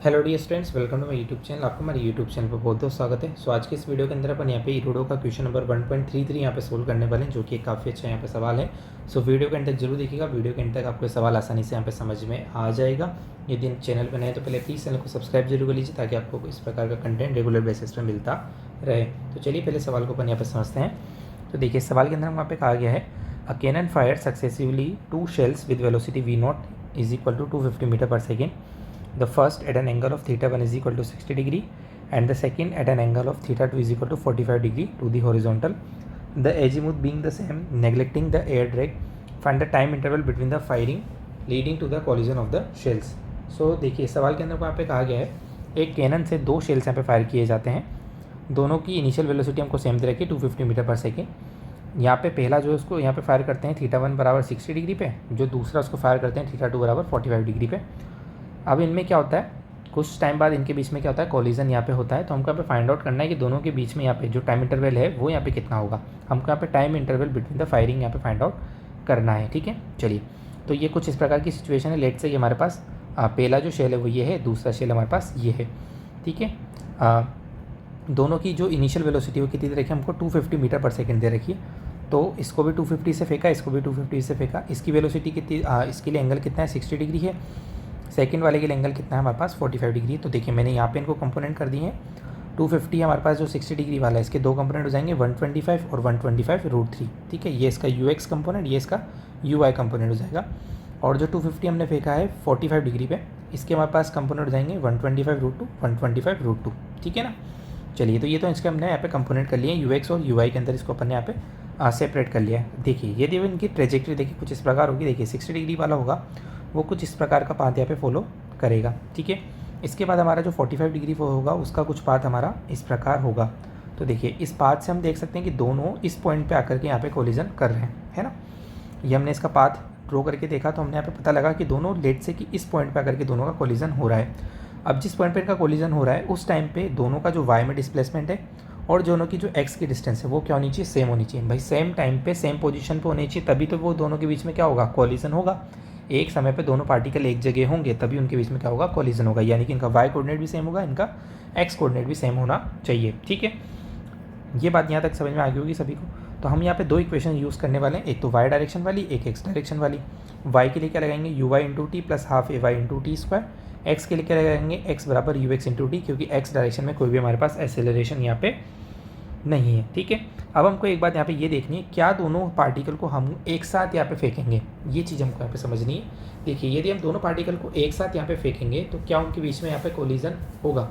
Hello dear students, welcome to my YouTube channel. आपको हमारे YouTube channel पर बहुत बहुत स्वागत है। सो आज के इस वीडियो के अंदर अपन यहाँ पे इरोडो का क्वेश्चन नंबर 1.33 यहाँ पे सोल्व करने वाले हैं, जो कि एक काफ़ी अच्छा यहाँ पे सवाल है। सो वीडियो के अंत तक जरूर देखिएगा। वीडियो के अंत तक आपको सवाल आसानी से यहाँ पे समझ में आ जाएगा। यदि चैनल पर नए तो पहले प्लीज़ चैनल को सब्सक्राइब जरूर कर लीजिए, ताकि आपको इस प्रकार का कंटेंट रेगुलर बेसिस पर मिलता रहे। तो चलिए पहले सवाल को अपन यहाँ पर समझते हैं। तो देखिए सवाल के अंदर वहाँ पे कहा गया है, a cannon fire successively 2 shells with velocity v0 is equal to 250 metre पर second. The first at an angle of theta 1 is equal to 60 degree and the second at an angle of theta 2 is equal to 45 degree to the horizontal. The azimuth being the same, neglecting the air drag, find the time interval between the firing leading to the collision of the shells. So देखिए सवाल के अंदर वहाँ पे कहा गया है, एक कैनन से 2 शेल्स यहाँ पे फायर किए जाते हैं। दोनों की इनिशियल वेलोसिटी हमको सेम दे रखी है 250 मीटर पर सेकेंड। यहाँ पे पहला जो उसको यहाँ पे फायर करते हैं थीटा 1 बराबर 60 डिग्री पे, जो दूसरा उसको फायर करते हैं थीटा 2 बराबर 45 डिग्री पे। अब इनमें क्या होता है, कुछ टाइम बाद इनके बीच में क्या होता है, कोलिजन यहाँ पे होता है। तो हमको यहाँ पे फाइंड आउट करना है कि दोनों के बीच में यहाँ पे जो टाइम इंटरवल है वो यहाँ पे कितना होगा। हमको यहाँ पे time interval between the firing यहाँ पे फाइंड आउट करना है। ठीक है, चलिए तो ये कुछ इस प्रकार की सिचुएशन है। लेट से ये हमारे पास पहला जो शेल है वो ये है, दूसरा शेल हमारे पास ये है। ठीक है, दोनों की जो इनिशियल वेलोसिटी वो कितनी दे रखी है, हमको 250 मीटर पर सेकेंड दे रखी है। तो इसको भी 250 से फेंका, इसको भी 250 से फेंका। इसकी वेलोसिटी कितनी, इसके लिए एंगल कितना है, 60 डिग्री है। सेकंड वाले के लिए एंगल कितना है हमारे पास, 45 डिग्री। तो देखिए मैंने यहाँ पे इनको कंपोनेंट कर दिए हैं। 250 हमारे पास जो 60 डिग्री वाला है, इसके दो कंपोनेंट हो जाएंगे 125 और 125√3। ठीक है, ये इसका ux कंपोनेंट, ये इसका uy कंपोनेंट हो जाएगा। और जो 250 हमने फेंका है 45 डिग्री पे, इसके हमारे पास कंपोनेंट हो जाएंगे 125√2, 125√2। ठीक है ना, चलिए तो ये तो इसके हमने यहाँ पे कंपोनेंट कर लिए ux और uy के अंदर, इसको अपन ने यहाँ पे सेपरेट कर लिया है। देखिए यदि इनकी ट्रेजेक्ट्री देखिए कुछ इस प्रकार होगी। देखिए 60 डिग्री वाला होगा वो कुछ इस प्रकार का पाथ यहाँ पे फॉलो करेगा। ठीक है, इसके बाद हमारा जो 45 डिग्री वो होगा उसका कुछ पाथ हमारा इस प्रकार होगा। तो देखिए इस पाथ से हम देख सकते हैं कि दोनों इस पॉइंट पे आकर के यहाँ पे कोलिजन कर रहे हैं, है ना। ये हमने इसका पाथ ड्रॉ करके देखा तो हमने यहाँ पे पता लगा कि दोनों लेट से कि इस पॉइंट पे आकर के दोनों का कोलिजन हो रहा है। अब जिस पॉइंट पर इनका कोलिजन हो रहा है उस टाइम पे दोनों का जो वाई में डिस्प्लेसमेंट है और दोनों की जो एक्स की डिस्टेंस है वो क्या होनी चाहिए, सेम होनी चाहिए। भाई सेम टाइम पे सेम पोजीशन पे होनी चाहिए, तभी तो वो दोनों के बीच में क्या होगा, कोलिजन होगा। एक समय पे दोनों पार्टिकल एक जगह होंगे तभी उनके बीच में क्या होगा, कोलिजन होगा। यानी कि इनका वाई कोऑर्डिनेट भी सेम होगा, इनका एक्स कोऑर्डिनेट भी सेम होना चाहिए। ठीक है, ये बात यहाँ तक समझ में आ गई होगी सभी को। तो हम यहाँ पे दो इक्वेशन यूज़ करने वाले हैं, एक तो वाई डायरेक्शन वाली, एक एक्स डायरेक्शन वाली। वाई के लिए क्या लगाएंगे, U Y into T plus half A Y into T square. X के लिए क्या लगाएंगे, एक्स बराबर यू एक्स इंटू टी, क्योंकि एक्स डायरेक्शन में कोई भी हमारे पास एक्सेलरेशन यहाँ पे नहीं है। ठीक है, अब हमको एक बात यहाँ पे ये देखनी है, क्या दोनों पार्टिकल को हम एक साथ यहाँ पे फेंकेंगे, ये चीज़ हमको यहाँ पे समझनी है। देखिए यदि हम दोनों पार्टिकल को एक साथ यहाँ पे फेंकेंगे तो क्या उनके बीच में यहाँ पे कोलिजन होगा।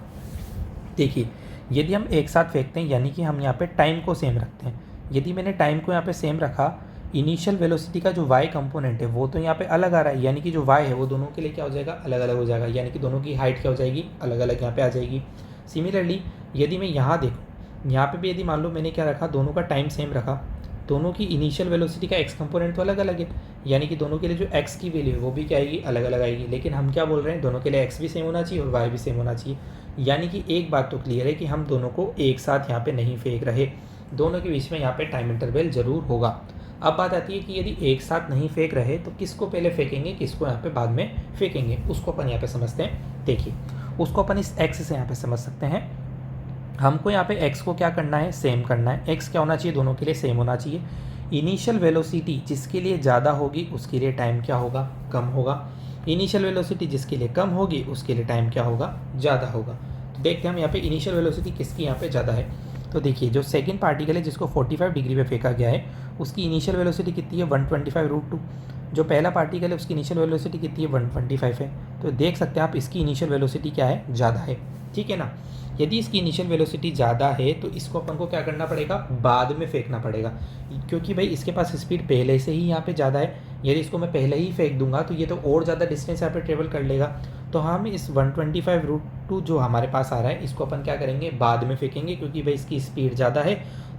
देखिए यदि हम एक साथ फेंकते हैं यानी कि हम यहाँ पे टाइम को सेम रखते हैं। यदि मैंने टाइम को यहाँ पे सेम रखा, इनिशियल वेलोसिटी का जो वाई कंपोनेंट है वो तो यहाँ पे अलग आ रहा है, यानी कि जो वाई है वो दोनों के लिए क्या हो जाएगा, अलग अलग हो जाएगा। यानी कि दोनों की हाइट क्या हो जाएगी, अलग अलग यहाँ पे आ जाएगी। सिमिलरली यदि मैं यहाँ देखूँ, यहाँ पे भी यदि मान लो मैंने क्या रखा, दोनों का टाइम सेम रखा, दोनों की इनिशियल वेलोसिटी का एक्स कंपोनेंट तो अलग अलग है, यानी कि दोनों के लिए जो एक्स की वैल्यू है वो भी क्या आएगी, अलग अलग आएगी। लेकिन हम क्या बोल रहे हैं, दोनों के लिए एक्स भी सेम होना चाहिए और वाई भी सेम होना चाहिए। यानी कि एक बात तो क्लियर है कि हम दोनों को एक साथ यहाँ पे नहीं फेंक रहे, दोनों के बीच में यहाँ पे टाइम इंटरवल जरूर होगा। अब बात आती है कि यदि एक साथ नहीं फेंक रहे तो किसको पहले फेंकेंगे, किसको यहाँ पे बाद में फेंकेंगे, उसको अपन यहाँ पे समझते हैं। देखिए उसको अपन इस एक्स से यहाँ पे समझ सकते हैं। हमको यहाँ पे x को क्या करना है, सेम करना है। x क्या होना चाहिए, दोनों के लिए सेम होना चाहिए। इनिशियल वेलोसिटी जिसके लिए ज़्यादा होगी उसके लिए टाइम क्या होगा, कम होगा। इनिशियल वेलोसिटी जिसके लिए कम होगी उसके लिए टाइम क्या होगा, ज़्यादा होगा। तो देखते हैं हम यहाँ पे इनिशियल वेलोसिटी किसकी यहाँ पे ज़्यादा है। तो देखिए जो सेकंड पार्टिकल है जिसको 45 डिग्री पे फेंका गया है उसकी इनिशियल वेलोसिटी कितनी है, 125√2। जो पहला पार्टिकल है उसकी इनिशियल वेलोसिटी कितनी है, 125 है। तो देख सकते हैं आप इसकी इनिशियल वेलोसिटी क्या है, ज़्यादा है। ठीक है ना, यदि इसकी इनिशियल वेलोसिटी ज़्यादा है तो इसको अपन को क्या करना पड़ेगा, बाद में फेंकना पड़ेगा, क्योंकि भाई इसके पास स्पीड पहले से ही यहाँ पे ज़्यादा है। यदि इसको मैं पहले ही फेंक दूंगा तो ये तो और ज़्यादा डिस्टेंस यहाँ पे ट्रेवल कर लेगा। तो हम इस 125√2 जो हमारे पास आ रहा है इसको अपन क्या करेंगे, बाद में फेंकेंगे, क्योंकि भाई इसकी स्पीड ज़्यादा है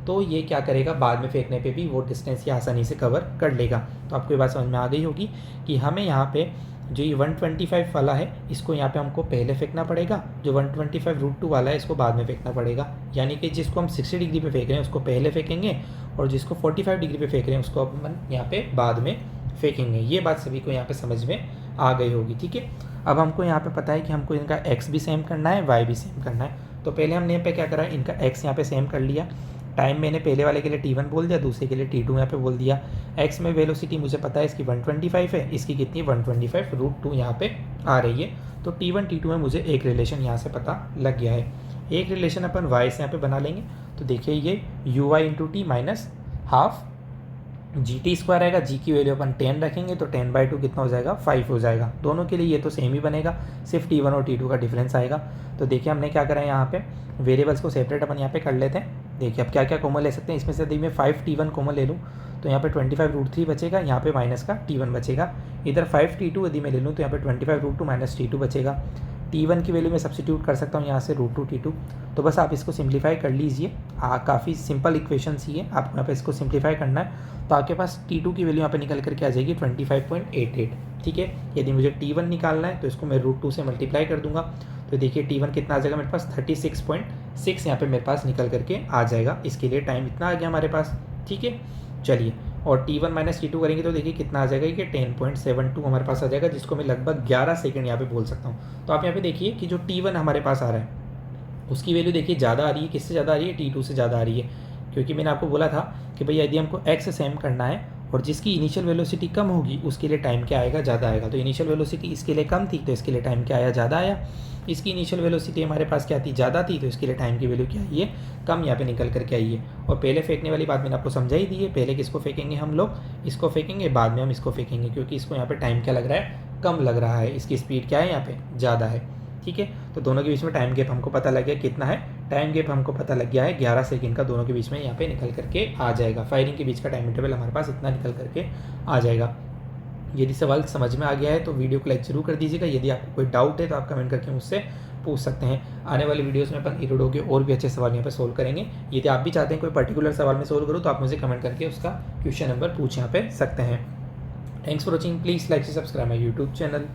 तो ये क्या करेगा, बाद में फेंकने पे भी वो डिस्टेंस ये आसानी से कवर कर लेगा। तो आपको ये बात समझ में आ गई होगी कि हमें यहाँ पे जो ये 125 वाला है इसको यहाँ पे हमको पहले फेंकना पड़ेगा, जो 125√2 वाला है इसको बाद में फेंकना पड़ेगा। यानी कि जिसको हम 60 डिग्री पे फेंक रहे हैं उसको पहले फेंकेंगे और जिसको 45 डिग्री पे फेंक रहे हैं उसको अपन यहाँ पे बाद में फेंकेंगे। ये बात सभी को यहाँ पे समझ में आ गई होगी। ठीक है, अब हमको यहाँ पे पता है कि हमको इनका x भी सेम करना है, y भी सेम करना है। तो पहले हमने यहाँ पे क्या करा, इनका x यहाँ पे सेम कर लिया। टाइम मैंने पहले वाले के लिए t1 बोल दिया, दूसरे के लिए t2 यहाँ पे बोल दिया। x में वेलोसिटी मुझे पता है इसकी 125 है, इसकी कितनी 125√2 यहाँ पे आ रही है। तो t1 t2 में मुझे एक रिलेशन यहाँ से पता लग गया है। एक रिलेशन अपन y से यहाँ पे बना लेंगे। तो देखिए ये uy into T minus half GT² आएगा। g की वैल्यू अपन 10 रखेंगे तो 10/2 कितना हो जाएगा, 5 हो जाएगा। दोनों के लिए ये तो सेम ही बनेगा, सिर्फ t1 और t2 का डिफरेंस आएगा। तो देखिए हमने क्या करा है, यहाँ पे वेरिएबल्स को सेपरेट अपन यहाँ पे कर लेते हैं। देखिए अब क्या क्या कॉमन ले सकते हैं, इसमें से यदि मैं 5t1 कॉमन ले लूँ तो यहाँ पे 25√3 बचेगा, यहाँ पे माइनस का t1 बचेगा। इधर 5t2 यदि मैं ले लूँ तो यहाँ पे 25√2 माइनस t2 बचेगा। t1 की वैल्यू मैं सब्सिट्यूट कर सकता हूँ यहाँ से √2 t2। तो बस आप इसको सिंप्लीफाई कर लीजिए। काफ़ी सिंपल इक्वेशन ही है, आपको यहाँ पे इसको सिंप्लीफाई करना है। तो आपके पास t2 की वैल्यू यहाँ पे निकल करके आ जाएगी 25.88। ठीक है, यदि मुझे t1 निकालना है तो इसको मैं √2 से मल्टीप्लाई कर दूंगा। तो देखिए t1 कितना आ जाएगा मेरे पास 36.6 यहाँ पे मेरे पास निकल करके आ जाएगा। इसके लिए टाइम इतना आ गया हमारे पास। ठीक है, चलिए, और t1 माइनस t2 करेंगे तो देखिए कितना आ जाएगा कि 10.72 हमारे पास आ जाएगा, जिसको मैं लगभग 11 सेकंड यहाँ पे बोल सकता हूँ। तो आप यहाँ पे देखिए कि जो t1 हमारे पास आ रहा है उसकी वैल्यू देखिए ज़्यादा आ रही है। किससे ज़्यादा आ रही है, t2 से ज़्यादा आ रही है। क्योंकि मैंने आपको बोला था कि भैया यदि हमको x सेम करना है और जिसकी इनिशियल वेलोसिटी कम होगी उसके लिए टाइम क्या आएगा, ज़्यादा आएगा। तो इनिशियल वेलोसिटी इसके लिए कम थी तो इसके लिए टाइम क्या आया, ज़्यादा आया। इसकी इनिशियल वेलोसिटी हमारे पास क्या थी, ज़्यादा थी, तो इसके लिए टाइम की वैल्यू क्या आई है, कम यहाँ पे निकल करके आई है। और पहले फेंकने वाली बात मैंने आपको समझा ही दी है। पहले किसको फेंकेंगे हम लोग, इसको फेंकेंगे, बाद में हम इसको फेंकेंगे, क्योंकि इसको यहाँ पे टाइम क्या लग रहा है, कम लग रहा है। इसकी स्पीड क्या है यहाँ पे, ज़्यादा है। ठीक है, तो दोनों के बीच में टाइम गैप हमको पता लग गया कितना है, टाइम गैप हमको पता लग गया है 11 सेकंड का। दोनों के बीच में यहाँ पे निकल करके आ जाएगा। फायरिंग के बीच का टाइम इंटरवल हमारे पास इतना निकल करके आ जाएगा। यदि सवाल समझ में आ गया है तो वीडियो को लाइक जरूर कर दीजिएगा। यदि आपको कोई डाउट है तो आप कमेंट करके मुझसे पूछ सकते हैं। आने वाली वीडियोस में अपन इरोडो के और भी अच्छे सवाल यहाँ पे सोल्व करेंगे। यदि आप भी चाहते हैं कोई पर्टिकुलर सवाल में सोल्व करूँ तो आप मुझे कमेंट करके उसका क्वेश्चन नंबर पूछ यहाँ पे सकते हैं। Thanks for watching, please like से सब्सक्राइब माई यूट्यूब चैनल।